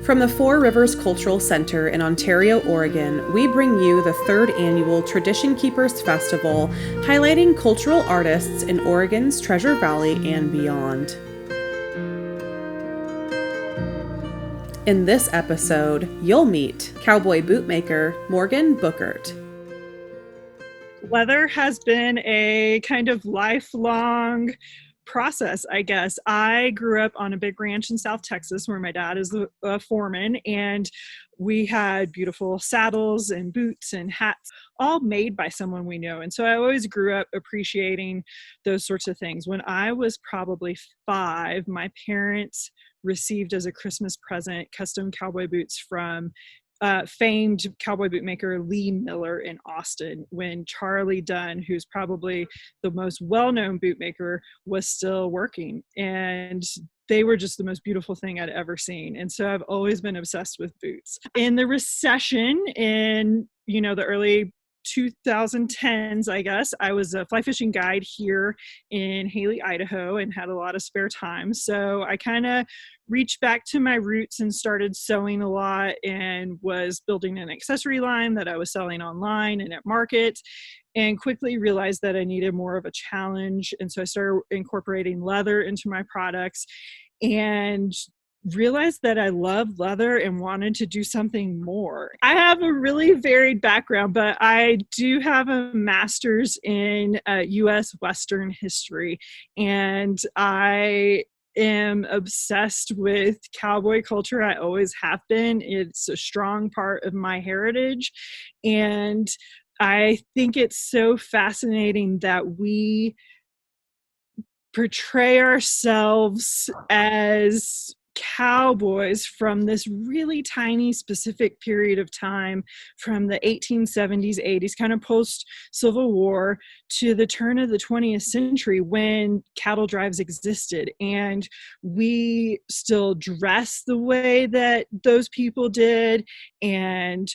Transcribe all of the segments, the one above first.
From the Four Rivers Cultural Center in Ontario, Oregon, we bring you the third annual Tradition Keepers Festival, highlighting cultural artists in Oregon's Treasure Valley and beyond. In this episode, you'll meet Cowboy bootmaker Morgan Buckert. Leather has been a kind of lifelong process, I guess. I grew up on a big ranch in South Texas where my dad is a foreman, and we had beautiful saddles and boots and hats, all made by someone we know. And so I always grew up appreciating those sorts of things. When I was probably 5, my parents received as a Christmas present custom cowboy boots from famed cowboy bootmaker Lee Miller in Austin, when Charlie Dunn, who's probably the most well-known bootmaker, was still working. And they were just the most beautiful thing I'd ever seen. And so I've always been obsessed with boots. In the recession in, the early 2010s, I guess, I was a fly fishing guide here in Haley, Idaho, and had a lot of spare time. So I kind of reached back to my roots and started sewing a lot, and was building an accessory line that I was selling online and at market, and quickly realized that I needed more of a challenge. And so I started incorporating leather into my products, and realized that I loved leather and wanted to do something more. I have a really varied background, but I do have a master's in U.S. Western history, and I am obsessed with cowboy culture. I always have been. It's a strong part of my heritage, and I think it's so fascinating that we portray ourselves as cowboys from this really tiny specific period of time, from the 1870s, 80s, kind of post Civil War, to the turn of the 20th century, when cattle drives existed, and we still dress the way that those people did, and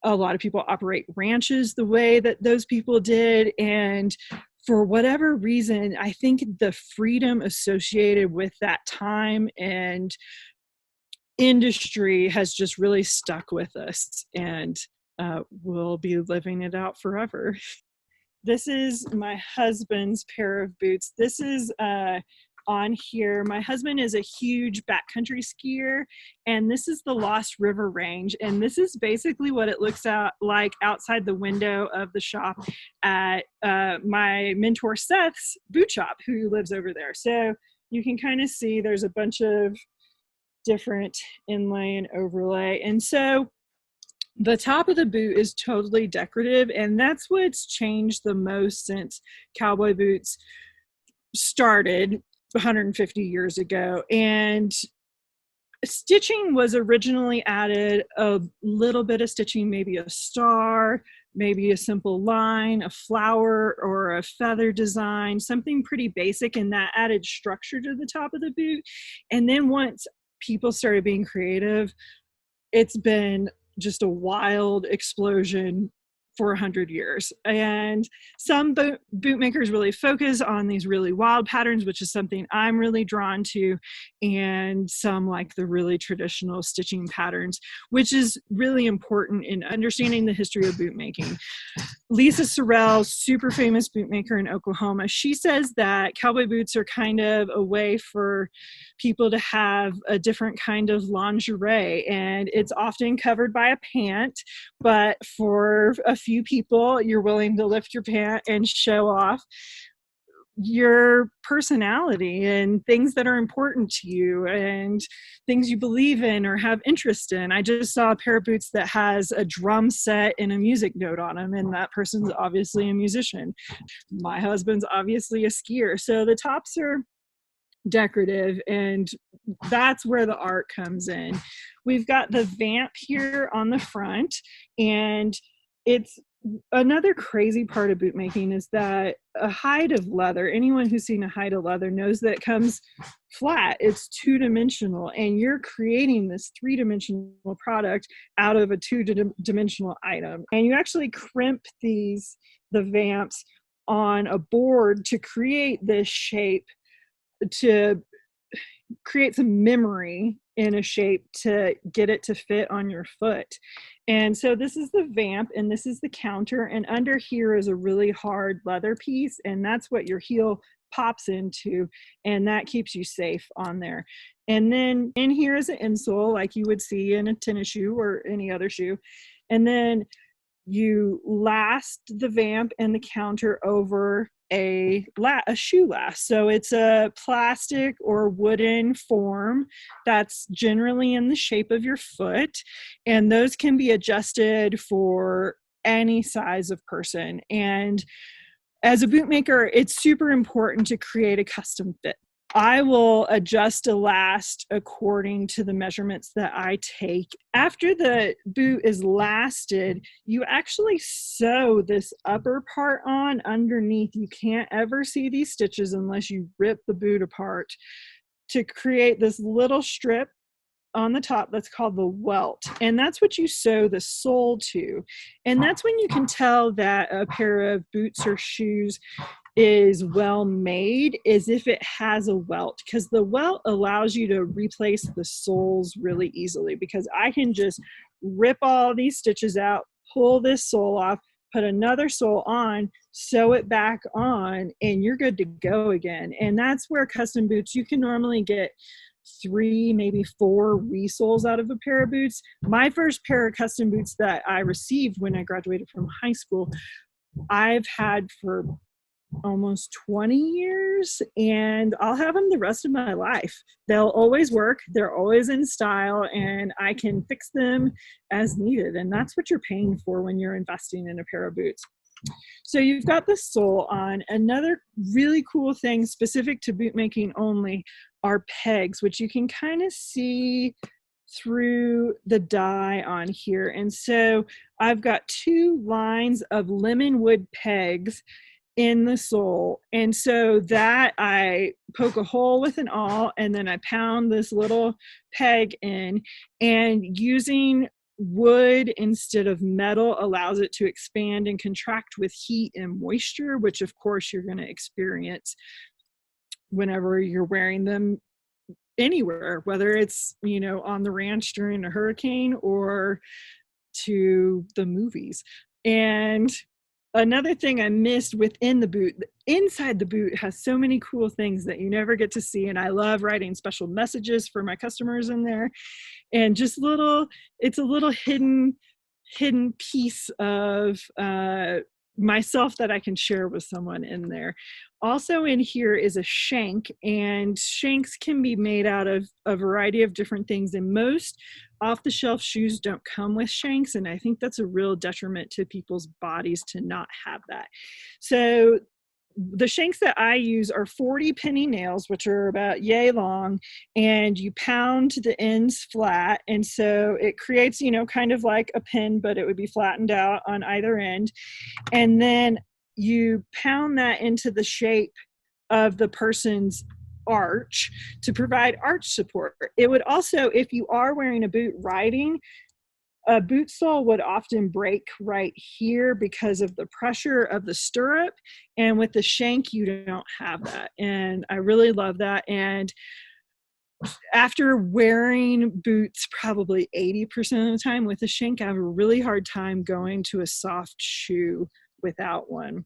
a lot of people operate ranches the way that those people did. And for whatever reason, I think the freedom associated with that time and industry has just really stuck with us, and we'll be living it out forever. This is my husband's pair of boots. This is on here. My husband is a huge backcountry skier, and this is the Lost River Range, and this is basically what it looks out like outside the window of the shop at my mentor Seth's boot shop, who lives over there. So you can kind of see there's a bunch of different inlay and overlay, and so the top of the boot is totally decorative, and that's what's changed the most since cowboy boots started 150 years ago. And stitching was originally added, a little bit of stitching, maybe a star, maybe a simple line, a flower or a feather design, something pretty basic, and that added structure to the top of the boot. And then once people started being creative, it's been just a wild explosion for 100 years. And some bootmakers really focus on these really wild patterns, which is something I'm really drawn to, and some like the really traditional stitching patterns, which is really important in understanding the history of bootmaking. Lisa Sorrell, super famous bootmaker in Oklahoma, she says that cowboy boots are kind of a way for people to have a different kind of lingerie, and it's often covered by a pant, but for a few people, you're willing to lift your pant and show off your personality and things that are important to you and things you believe in or have interest in. I just saw a pair of boots that has a drum set and a music note on them, and that person's obviously a musician. My husband's obviously a skier. So the tops are decorative, and that's where the art comes in. We've got the vamp here on the front, and it's another crazy part of bootmaking is that a hide of leather, anyone who's seen a hide of leather knows that it comes flat. It's two-dimensional, and you're creating this three-dimensional product out of a two-dimensional item. And you actually crimp the vamps on a board to create this shape to create some memory in a shape to get it to fit on your foot. And so this is the vamp and this is the counter, and under here is a really hard leather piece, and that's what your heel pops into, and that keeps you safe on there. And then in here is an insole like you would see in a tennis shoe or any other shoe. And then you last the vamp and the counter over a shoe last. So it's a plastic or wooden form that's generally in the shape of your foot, and those can be adjusted for any size of person. And as a boot maker, it's super important to create a custom fit. I will adjust a last according to the measurements that I take. After the boot is lasted, you actually sew this upper part on underneath. You can't ever see these stitches unless you rip the boot apart to create this little strip on the top that's called the welt, and that's what you sew the sole to. And that's when you can tell that a pair of boots or shoes is well made, is if it has a welt, because the welt allows you to replace the soles really easily, because I can just rip all these stitches out, pull this sole off, put another sole on, sew it back on, and you're good to go again. And that's where custom boots, you can normally get 3, maybe 4 resoles out of a pair of boots. My first pair of custom boots that I received when I graduated from high school, I've had for almost 20 years, and I'll have them the rest of my life. They'll always work, they're always in style, and I can fix them as needed. And that's what you're paying for when you're investing in a pair of boots. So you've got the sole on. Another really cool thing specific to boot making only are pegs, which you can kind of see through the die on here. And so I've got 2 lines of lemon wood pegs in the sole, and so that I poke a hole with an awl, and then I pound this little peg in, and using wood instead of metal allows it to expand and contract with heat and moisture, which of course you're going to experience whenever you're wearing them anywhere, whether it's, you know, on the ranch during a hurricane or to the movies. And another thing I missed within the boot, inside the boot has so many cool things that you never get to see. And I love writing special messages for my customers in there. And just it's a little hidden piece of myself that I can share with someone in there. Also in here is a shank, and shanks can be made out of a variety of different things, and most off-the-shelf shoes don't come with shanks, and I think that's a real detriment to people's bodies to not have that. So the shanks that I use are 40 penny nails, which are about yay long, and you pound the ends flat, and so it creates, you know, kind of like a pin, but it would be flattened out on either end. And then you pound that into the shape of the person's arch to provide arch support. It would also, if you are wearing a boot riding, a boot sole would often break right here because of the pressure of the stirrup, and with the shank you don't have that, and I really love that. And after wearing boots probably 80% of the time with a shank, I have a really hard time going to a soft shoe without one.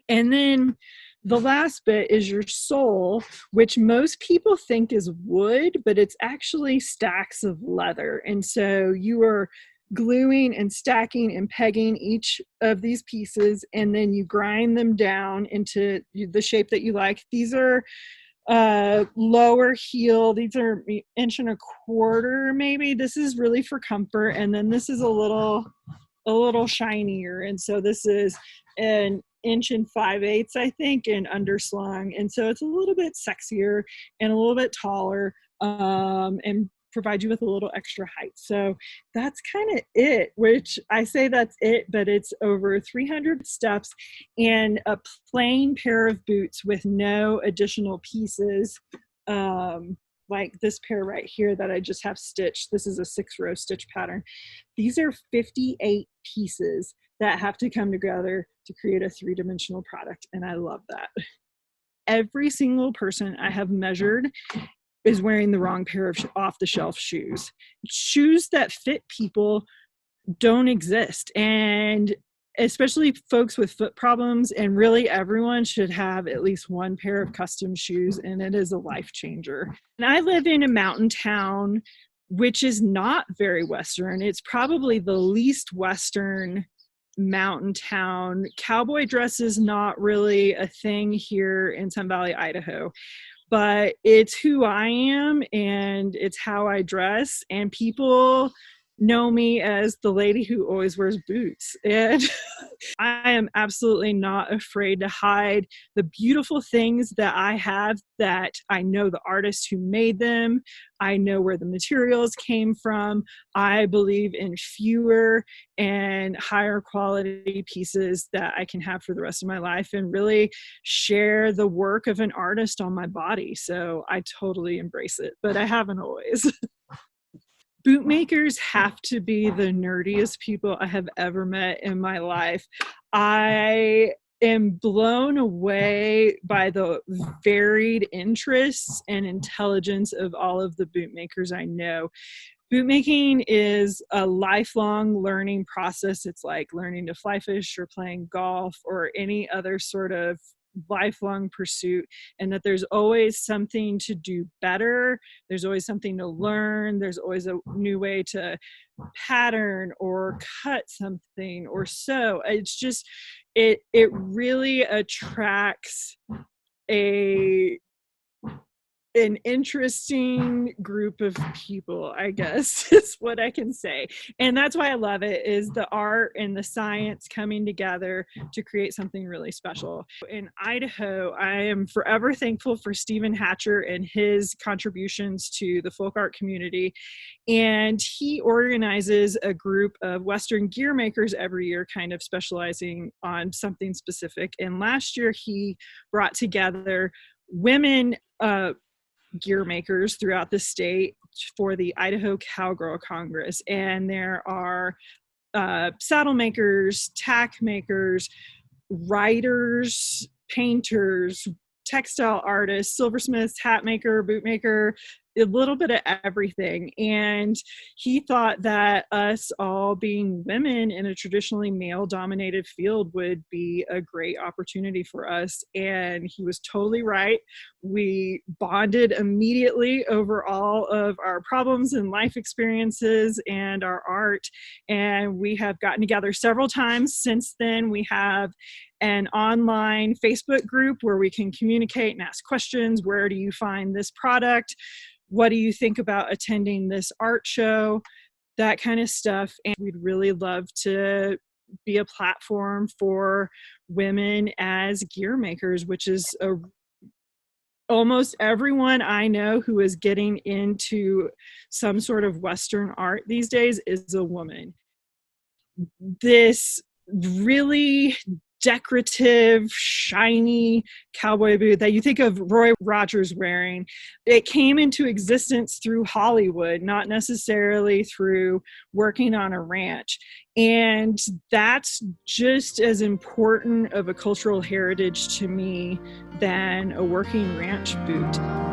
And then the last bit is your sole, which most people think is wood, but it's actually stacks of leather. And so you are gluing and stacking and pegging each of these pieces, and then you grind them down into the shape that you like. These are lower heel, these are 1.25 inches maybe. This is really for comfort, and then this is a little shinier, and so this is an 1 5/8 inches, I think, and underslung, and so it's a little bit sexier and a little bit taller, and provide you with a little extra height. So that's kind of it, which I say that's it, but it's over 300 steps and a plain pair of boots with no additional pieces, like this pair right here that I just have stitched. This is a 6-row stitch pattern. These are 58 pieces that have to come together to create a 3-dimensional product, and I love that. Every single person I have measured is wearing the wrong pair of off the shelf shoes. Shoes that fit people don't exist. And especially folks with foot problems, and really everyone should have at least one pair of custom shoes, and it is a life changer. And I live in a mountain town, which is not very Western. It's probably the least Western mountain town. Cowboy dress is not really a thing here in Sun Valley, Idaho, but it's who I am and it's how I dress. And people know me as the lady who always wears boots. And I am absolutely not afraid to hide the beautiful things that I have, that I know the artist who made them. I know where the materials came from. I believe in fewer and higher quality pieces that I can have for the rest of my life, and really share the work of an artist on my body. So I totally embrace it, but I haven't always. Bootmakers have to be the nerdiest people I have ever met in my life. I am blown away by the varied interests and intelligence of all of the bootmakers I know. Bootmaking is a lifelong learning process. It's like learning to fly fish or playing golf or any other sort of lifelong pursuit, and that there's always something to do better. There's always something to learn. There's always a new way to pattern or cut something or sew. It's just, it really attracts an interesting group of people, I guess, is what I can say. And that's why I love it, is the art and the science coming together to create something really special. In Idaho, I am forever thankful for Stephen Hatcher and his contributions to the folk art community. And he organizes a group of Western gear makers every year, kind of specializing on something specific. And last year he brought together women gear makers throughout the state for the Idaho Cowgirl Congress. And there are saddle makers, tack makers, writers, painters, textile artists, silversmiths, hat maker, boot maker, a little bit of everything. And he thought that us all being women in a traditionally male dominated field would be a great opportunity for us. And he was totally right. We bonded immediately over all of our problems and life experiences and our art. And we have gotten together several times since then. We have an online Facebook group where we can communicate and ask questions. Where do you find this product? What do you think about attending this art show? That kind of stuff. And we'd really love to be a platform for women as gear makers, which is almost everyone I know who is getting into some sort of Western art these days is a woman. This really decorative, shiny cowboy boot that you think of Roy Rogers wearing, it came into existence through Hollywood, not necessarily through working on a ranch. And that's just as important of a cultural heritage to me than a working ranch boot.